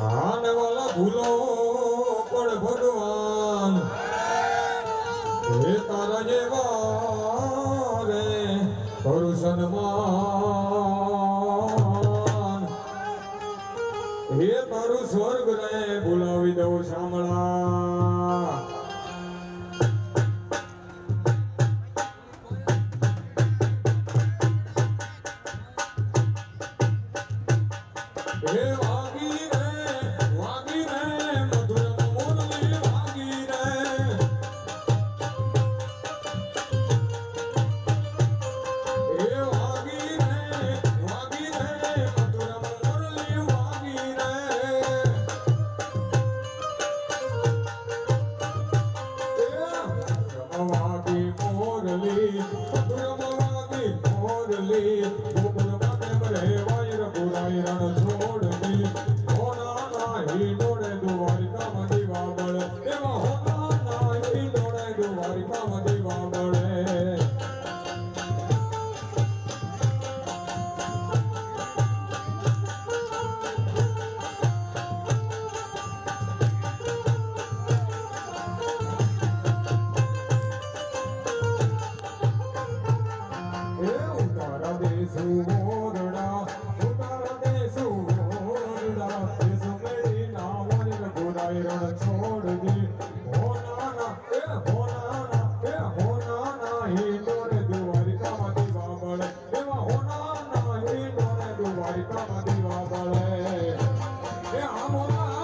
આને વાલા ભૂલો પણ ભગવાન હે તારા જેવા રે કરું સન્માન હે તારું સ્વર્ગ રે બોલાવી દઉં શામળા હે વાગી રે મધુર મુરલી વાગી રે હે વાગી રે મધુર મુરલી વાગી રે વાગી મોરલી મધુર વાગી મોરલી ગોકુલ માતે રે વાયર પુરાઈ રણ છોડની હોના નાહી ડોળે દ્વારિકા મધી વાબળ એવા હોના નાહી ડોળે દ્વારિકા મધી વાબળે ઉતારા દેસુ મોરડા ઉતારા દેસુ મોરડા દેસુ મેળી ના વાલી ગોરાઈ રણ છોડ દી હોના હી ડોરે દ્વારિકા મધી વાબળે એવા હોના હી ડોરે દ્વારિકા મધી વાબળે એ આ મોલા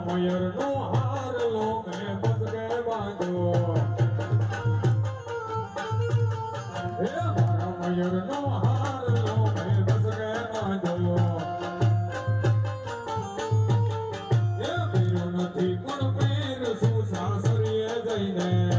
મયર નો હાર લો મેં બસ કે બાંધો હે મારા મયર નો હાર લો મેં બસ કે બાંધો એ પીરો નથી પણ પીર શું સાસરીએ જઈને